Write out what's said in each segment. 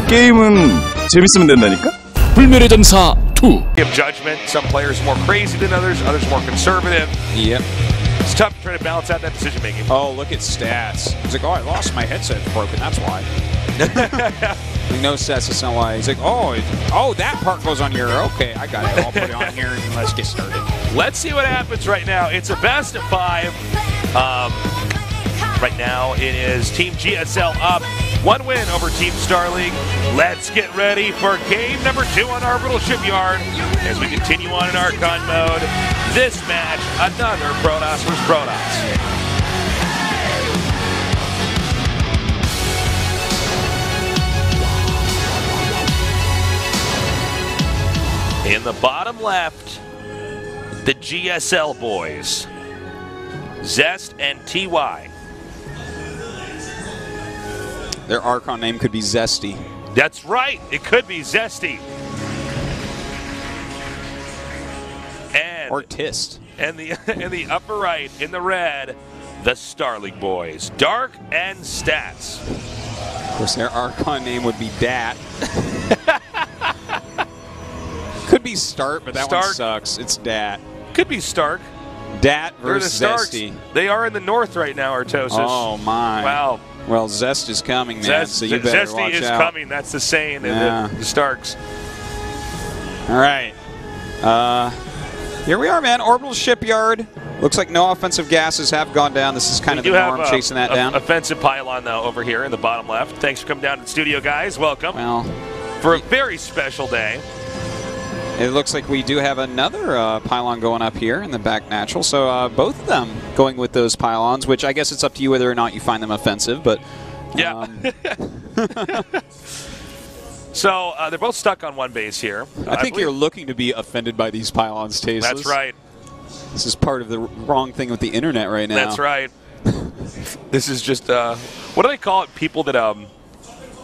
게임은 재밌으면 된다니까? 불멸의 전사 2. Give judgment. Some players more crazy than others more conservative. Yep. It's tough to try to balance out that decision making. Oh, look at Stats. He's like, oh, I lost my headset broken, that's why. He knows Stats, that's not why. He's like, oh, that part goes on here. Okay, I got it. I'll put it on here and let's get started. Let's see what happens right now. It's a best of 5. Right now it is Team GSL up. 1 win over Team Star League. Let's get ready for game number 2 on Orbital Shipyard as we continue on in Archon mode. This match, another Protoss vs. Protoss. In the bottom left, the GSL boys, Zest&TY. Their Archon name could be Zesty. That's right, it could be Zesty. And or Tist. And in the upper right, in the red, the Star League boys, Dark&Stats. Of course, their Archon name would be Dat. Could be Start, but that one sucks. It's Dat. Could be Stark. Dat versus Zesty. They are in the north right now, Artosis. Oh, my. Wow. Well, Zest is coming, man, so you better watch out. Zesty is coming. That's the saying in the Starks. All right. Here we are, man. Orbital Shipyard. Looks like no offensive gases have gone down. This is kind of the norm, chasing that down. Offensive pylon, though, over here in the bottom left. Thanks for coming down to the studio, guys. Welcome. Well, for a very special day. It looks like we do have another pylon going up here in the back natural. So both of them going with those pylons, which I guess it's up to you whether or not you find them offensive. But yeah. So they're both stuck on one base here. I think you're looking to be offended by these pylons, Tasteless. That's right. This is part of the wrong thing with the internet right now. That's right. This is just, what do they call it? People that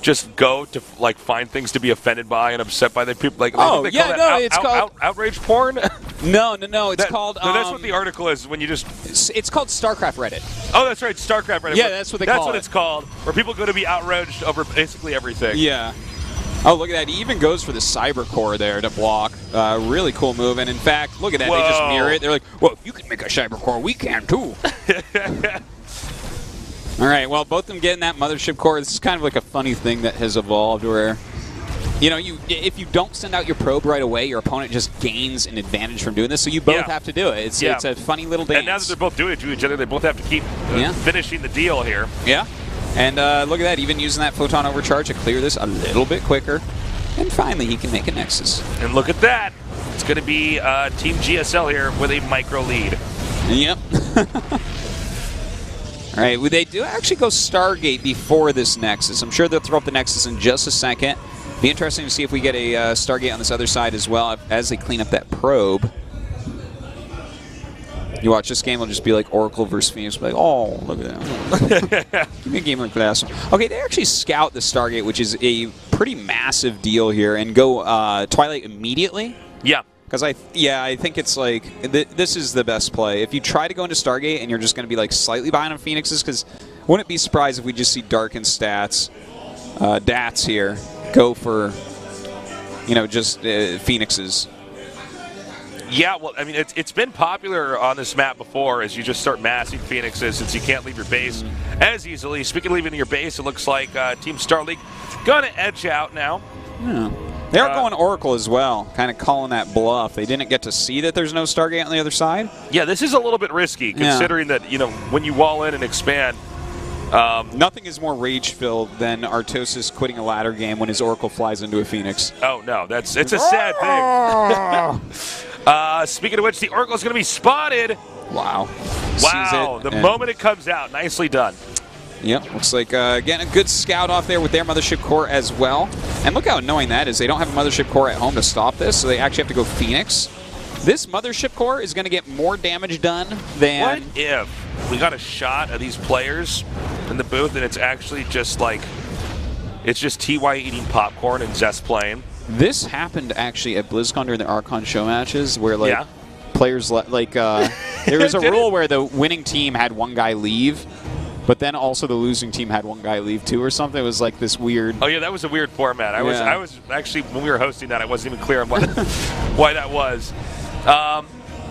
just go to like find things to be offended by and upset by. The people like it's called outrage porn. No, it's called. No, that's what the article is. When you just it's called StarCraft Reddit. Oh, that's right, StarCraft Reddit. Yeah, that's what they call it. That's what it's called. Where people go to be outraged over basically everything. Yeah. Oh, look at that. He even goes for the Cyber Core there to block. Really cool move. And in fact, look at that. Whoa. They just mirror it. They're like, well, if you can make a Cyber Core, we can too. All right, well, both of them getting that mothership core. This is kind of like a funny thing that has evolved where, you know, if you don't send out your probe right away, your opponent just gains an advantage from doing this, so you both have to do it. It's a funny little dance. And now that they're both doing it to each other, they both have to keep finishing the deal here. Yeah, and look at that, even using that photon overcharge to clear this a little bit quicker. And finally, he can make a Nexus. And look at that. It's going to be Team GSL here with a micro lead. Yep. All right, well, they do actually go Stargate before this Nexus. I'm sure they'll throw up the Nexus in just a second. Be interesting to see if we get a Stargate on this other side as well as they clean up that probe. You watch this game, will just be like Oracle versus Phoenix. Be like, oh, look at that. Give me a game like that. Okay, they actually scout the Stargate, which is a pretty massive deal here, and go Twilight immediately. Yeah. Because I think it's like, this is the best play. If you try to go into Stargate and you're just going to be like slightly behind on Phoenixes, because wouldn't be surprised if we just see Dark&Stats, Dats here, go for, you know, just Phoenixes. Yeah, well, I mean, it's been popular on this map before as you just start massing Phoenixes since you can't leave your base as easily. Speaking of leaving your base, it looks like Team Star League going to edge out now. Yeah. They're going Oracle as well, kind of calling that bluff. They didn't get to see that there's no Stargate on the other side. Yeah, this is a little bit risky considering that, you know, when you wall in and expand. Nothing is more rage-filled than Artosis quitting a ladder game when his Oracle flies into a Phoenix. Oh, no, it's a sad thing. Speaking of which, the Oracle is going to be spotted. Wow. Wow, the moment it comes out. Nicely done. Yep, looks like, again, a good scout off there with their mothership core as well. And look how annoying that is. They don't have a mothership core at home to stop this, so they actually have to go Phoenix. This mothership core is going to get more damage done than... What if we got a shot of these players in the booth and it's actually just like... It's just TY eating popcorn and Zest playing? This happened actually at BlizzCon during the Archon show matches where, like, players... there was a rule where the winning team had one guy leave. But then also the losing team had one guy leave too or something. It was like this weird. Oh yeah, that was a weird format. I was actually, when we were hosting that, I wasn't even clear on what, why that was.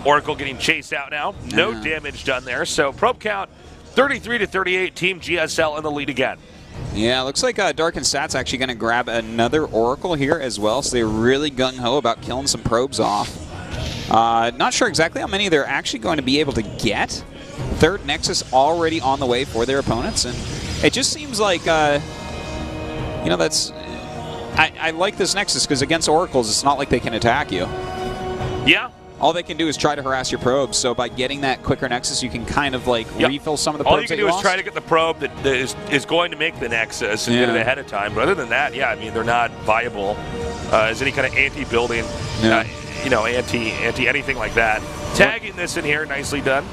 Oracle getting chased out now. No damage done there. So probe count 33-38. Team GSL in the lead again. Yeah, looks like Dark&Stats actually going to grab another Oracle here as well. So they're really gung-ho about killing some probes off. Not sure exactly how many they're actually going to be able to get. Third Nexus already on the way for their opponents, and it just seems like, you know, that's... I like this Nexus because against Oracles, it's not like they can attack you. Yeah. All they can do is try to harass your probes, so by getting that quicker Nexus, you can kind of like refill some of the probes. All you can do is try to get the probe that is going to make the Nexus and get it ahead of time. But other than that, yeah, I mean, they're not viable as any kind of anti-building, you know, anti anything like that. Tagging this in here, nicely done.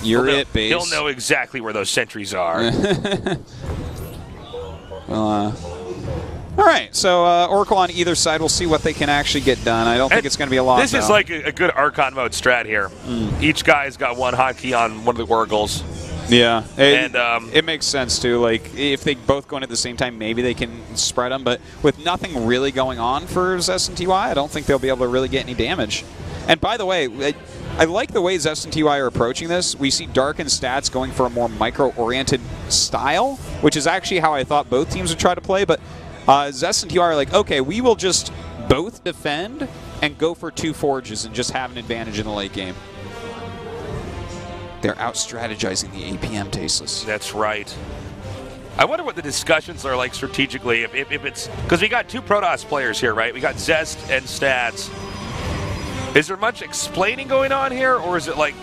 You're it, base. He'll know exactly where those sentries are. Well, all right, so Oracle on either side. We'll see what they can actually get done. I don't think it's going to be a lot. This is like a good Archon mode strat here. Each guy's got one hotkey on one of the Oracles. Yeah, and it makes sense too. Like if they both go in at the same time, maybe they can spread them. But with nothing really going on for Zest&TY, I don't think they'll be able to really get any damage. And by the way, I like the way Zest&TY are approaching this. We see Dark&Stats going for a more micro-oriented style, which is actually how I thought both teams would try to play. But Zest&TY are like, okay, we will just both defend and go for 2 forges and just have an advantage in the late game. They're out-strategizing the APM Tasteless. That's right. I wonder what the discussions are like strategically. If it's because we got 2 Protoss players here, right? We got Zest and Stats. Is there much explaining going on here, or is it like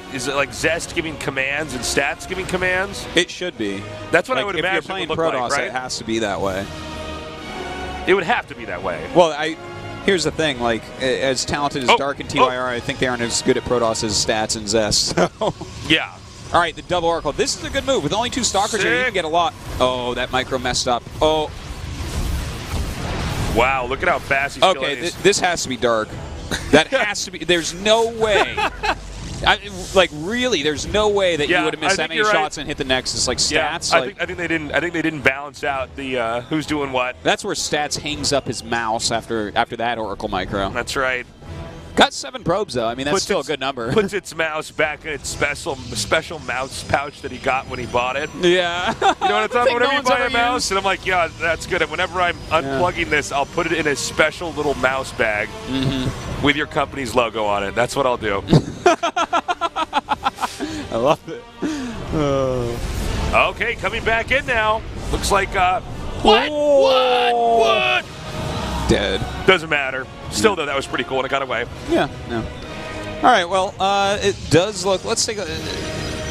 Zest giving commands and Stats giving commands? It should be. That's what I would imagine. If you're playing it would look Protoss, like, right? it has to be that way. It would have to be that way. Well, here's the thing. Like, as talented as Dark&TY are, I think they aren't as good at Protoss as Stats and Zest. So. Yeah. All right, the double Oracle. This is a good move. With only 2 Stalkers here, you can get a lot. Oh, that micro messed up. Oh. Wow, look at how fast he's killing these. This has to be Dark. That has to be. There's no way. Like really, there's no way that you would have missed that many shots and hit the Nexus. Like Stats. Yeah, I think they didn't. I think they didn't balance out the who's doing what. That's where Stats hangs up his mouse after that Oracle micro. That's right. Got 7 probes though. I mean, that's still a good number. Puts its mouse back in its special mouse pouch that he got when he bought it. Yeah. You know what I'm talking about? Whenever you buy a mouse, and I'm like, yeah, that's good. And whenever I'm unplugging this, I'll put it in a special little mouse bag with your company's logo on it. That's what I'll do. I love it. Okay, coming back in now. Looks like what? Dead. Doesn't matter. Still, though, that was pretty cool, and it got away. Yeah, no. All right, well, it does look... Let's take a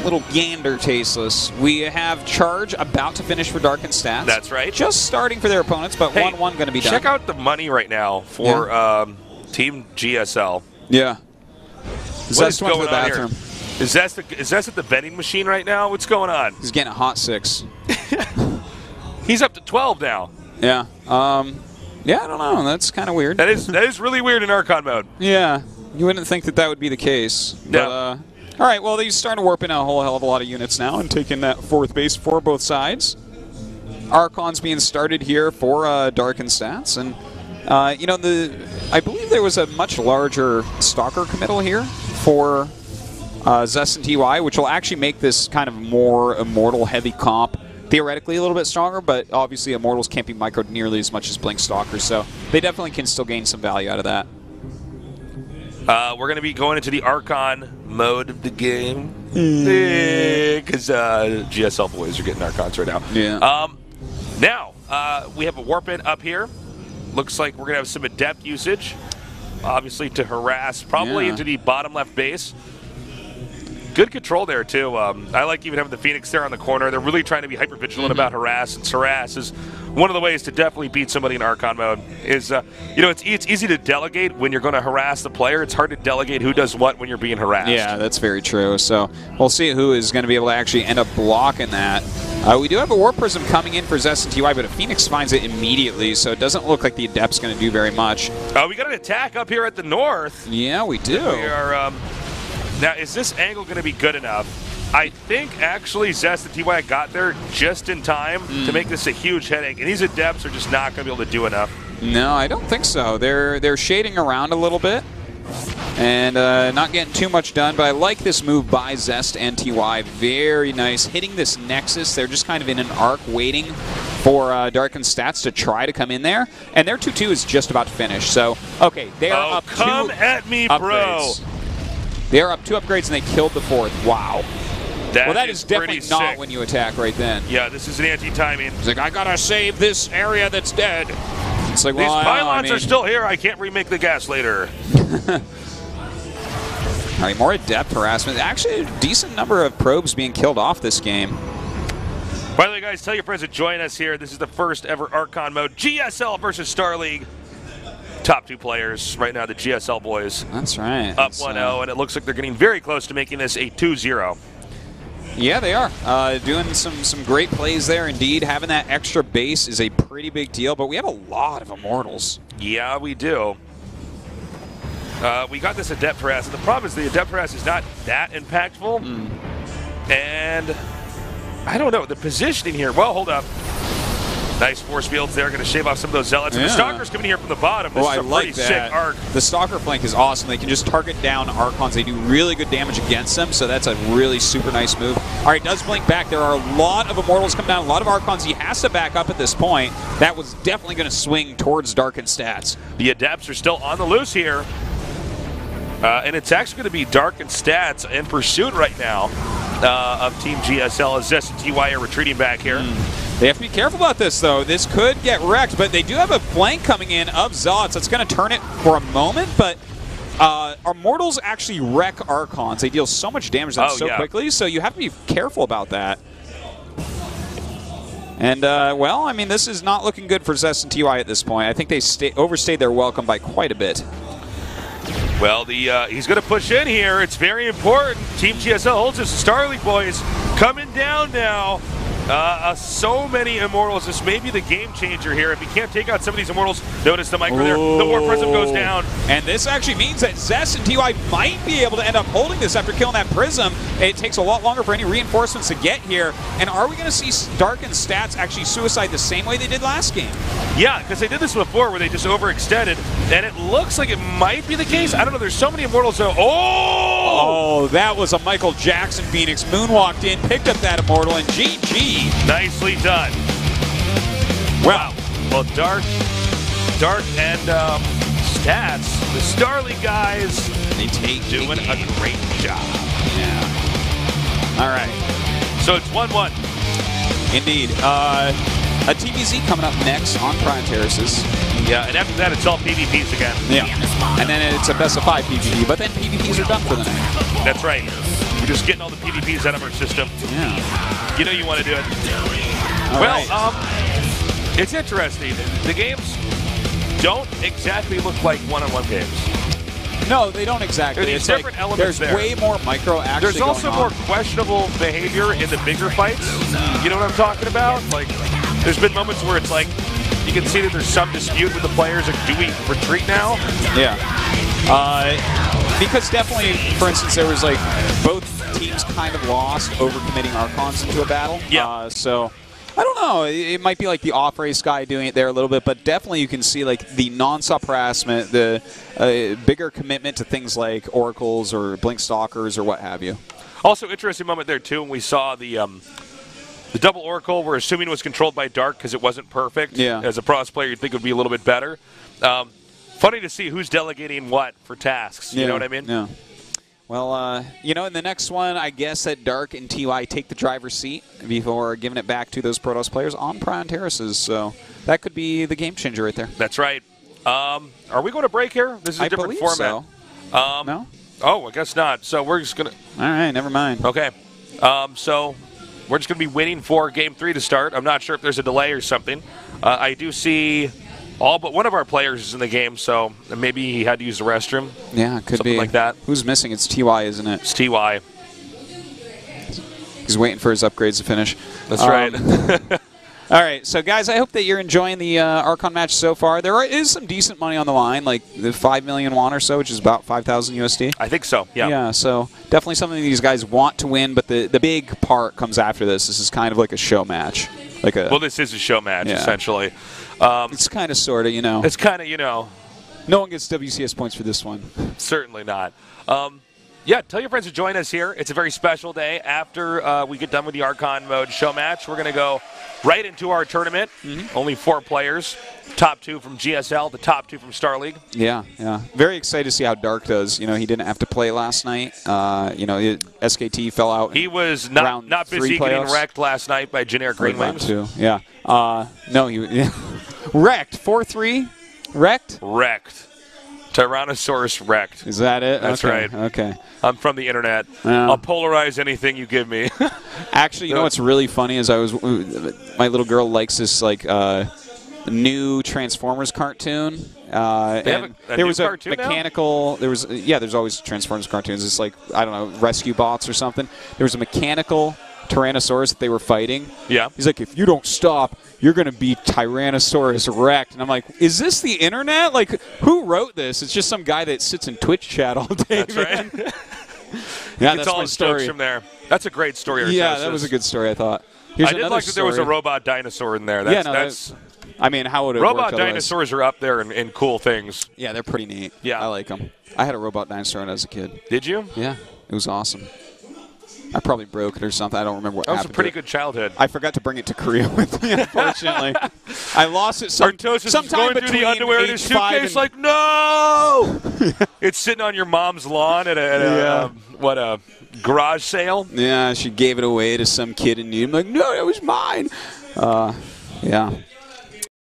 little gander, Tasteless. We have Charge about to finish for Dark&Stats. That's right. Just starting for their opponents, but 1-1 going to be done. Check out the money right now for Team GSL. Yeah. What is going on here? Is Zest at the vending machine right now? What's going on? He's getting a hot 6. He's up to 12 now. Yeah. Yeah, I don't know. That's kind of weird. That is really weird in Archon mode. Yeah. You wouldn't think that would be the case. No. But, all right, well, he's starting to warp in a whole hell of a lot of units now and taking that 4th base for both sides. Archon's being started here for Dark&Stats. And, you know, I believe there was a much larger Stalker committal here for Zest&TY, which will actually make this kind of more Immortal-heavy comp theoretically a little bit stronger, but obviously Immortals can't be microed nearly as much as Blink Stalkers, so they definitely can still gain some value out of that. We're going to be going into the Archon mode of the game because GSL boys are getting Archons right now. Yeah. Now, we have a warp in up here. Looks like we're going to have some adept usage, obviously to harass probably into the bottom left base. Good control there, too. I like even having the Phoenix there on the corner. They're really trying to be hyper-vigilant about harass, and harass is one of the ways to definitely beat somebody in Archon mode. Is you know, it's easy to delegate when you're going to harass the player. It's hard to delegate who does what when you're being harassed. Yeah, that's very true. So we'll see who is going to be able to actually end up blocking that. We do have a Warp Prism coming in for Zest&TY, but a Phoenix finds it immediately, so it doesn't look like the Adept's going to do very much. We got an attack up here at the north. Yeah, we do. We are... now, is this angle going to be good enough? I think actually Zest&TY got there just in time to make this a huge headache, and these Adepts are just not going to be able to do enough. No, I don't think so. They're shading around a little bit and not getting too much done, but I like this move by Zest&TY. Very nice. Hitting this Nexus, they're just kind of in an arc waiting for Dark&Stats to try to come in there, and their 2-2 is just about to finish. So, okay, they are up come 2 at me, upgrades. bro. They are up 2 upgrades, and they killed the 4th. Wow. That is definitely not sick. when you attack right then. Yeah, this is an anti-timing. It's like, I gotta save this area that's dead. It's like, These well, pylons are still here. I can't remake the gas later. All right, more Adept harassment. Actually, a decent number of probes being killed off this game. By the way, guys, tell your friends to join us here. This is the first ever Archon mode. GSL versus Star League. Top 2 players right now, the GSL boys. That's right. Up 1-0, and it looks like they're getting very close to making this a 2-0. Yeah, they are. Doing some great plays there indeed. Having that extra base is a pretty big deal, but we have a lot of Immortals. Yeah, we do. We got this Adept harass, and the problem is the Adept harass is not that impactful. And I don't know, the positioning here, well, hold up. Nice force fields there, going to shave off some of those Zealots. And the Stalker's coming here from the bottom. This is a pretty sick arc. The Stalker flank is awesome. They can just target down Archons. They do really good damage against them, so that's a really super nice move. All right, does blink back. There are a lot of Immortals coming down, a lot of Archons. He has to back up at this point. That was definitely going to swing towards Dark&Stats. The Adepts are still on the loose here. And it's actually going to be Dark&Stats in pursuit right now of Team GSL as Zest&TY are retreating back here. They have to be careful about this, though. This could get wrecked, but they do have a flank coming in of Zealots. That's going to turn it for a moment, but our Mortals actually wreck Archons. They deal so much damage to them so quickly, so you have to be careful about that. And, well, I mean, this is not looking good for Zest&TY at this point. I think they overstayed their welcome by quite a bit. Well, he's going to push in here. It's very important. Team GSL holds us. The Star League boys coming down now. So many Immortals. This may be the game changer here. If he can't take out some of these Immortals, notice the micro there. The War Prism goes down. And this actually means that Zest&TY might be able to end up holding this after killing that Prism. It takes a lot longer for any reinforcements to get here. And are we going to see Dark&Stats actually suicide the same way they did last game? Yeah, because they did this before where they just overextended, and it looks like it might be the case. I don't know. There's so many Immortals, though. Oh, that was a Michael Jackson Phoenix. Moonwalked in, picked up that Immortal, and GG. Nicely done. Wow. Well, Dark and Stats, the Star League guys, doing a great job. Yeah. All right. So it's 1-1. Indeed. A TVZ coming up next on Prime Terraces. Yeah, and after that, it's all PvPs again. Yeah. And then it's a best of 5 PvP, but then PvPs are done for the night. That's right. We're just getting all the PvPs out of our system. Yeah. You know you want to do it. It's interesting. The games don't exactly look like one-on-one games. No, they don't exactly. There's different elements there. There's way more micro action. There's also more questionable behavior in the bigger fights. You know what I'm talking about? Like, there's been moments where it's like, you can see that there's some dispute with the players. Like, do we retreat now? Yeah. Because definitely, for instance, there was like both teams kind of lost overcommitting Archons into a battle. Yeah. So I don't know. It might be like the off-race guy doing it there a little bit, but definitely you can see like the non-stop harassment, the bigger commitment to things like Oracles or Blink Stalkers or what have you. Also, interesting moment there too when we saw the double Oracle. We're assuming it was controlled by Dark because it wasn't perfect. Yeah. As a pros player, you'd think it would be a little bit better. Funny to see who's delegating what for tasks. You know what I mean? Yeah. Well, you know, in the next one, I guess that Dark and TY take the driver's seat before giving it back to those Protoss players on Prime Terraces. So that could be the game changer right there. That's right. Are we going to break here? This is a different format. So. No? Oh, I guess not. So we're just going to... All right, never mind. Okay. So we're just going to be waiting for Game 3 to start. I'm not sure if there's a delay or something. I do see... all but one of our players is in the game, so maybe he had to use the restroom. Yeah, it could something be. Like that. Who's missing? It's TY, isn't it? It's TY. He's waiting for his upgrades to finish. That's right. All right, so guys, I hope that you're enjoying the Archon match so far. There is some decent money on the line, like the 5 million won or so, which is about 5,000 USD. I think so, yeah. Yeah, so definitely something these guys want to win, but the big part comes after this. This is kind of like a show match. Well, this is a show match, essentially. It's kind of, sort of, It's kind of, No one gets WCS points for this one. Certainly not. Yeah, tell your friends to join us here. It's a very special day. After we get done with the Archon mode show match, we're going to go right into our tournament. Only 4 players. Top 2 from GSL, the top 2 from Star League. Yeah. Very excited to see how Dark does. He didn't have to play last night. SKT fell out. He was not busy getting wrecked last night by generic Green Wings. Yeah. No, he wrecked. 4-3. Wrecked? Wrecked. Tyrannosaurus wrecked. Is that it? That's okay. right. Okay. I'm from the internet. I'll polarize anything you give me. Actually, you know what's really funny is my little girl likes this new Transformers cartoon. There was a mechanical. Now? There's always Transformers cartoons. It's like, I don't know, Rescue Bots or something. There was a mechanical Tyrannosaurus that they were fighting. Yeah. He's like, if you don't stop, you're going to be Tyrannosaurus wrecked. And I'm like, is this the internet? Like, who wrote this? It's just some guy that sits in Twitch chat all day. That's right. Yeah, that's my story. From there. That's a great story. Yeah, that was a good story, I thought. I did like that there was a robot dinosaur in there. I mean, how would it robot work dinosaurs are up there in cool things. Yeah, they're pretty neat. Yeah. I like them. I had a robot dinosaur when I was a kid. Did you? Yeah, it was awesome. I probably broke it or something. I don't remember what happened. That was a pretty good childhood. I forgot to bring it to Korea with me, unfortunately. I lost it sometime going between through the underwear in his suitcase like, no! It's sitting on your mom's lawn at a garage sale? Yeah, she gave it away to some kid in need. I'm like, no, that was mine. Yeah.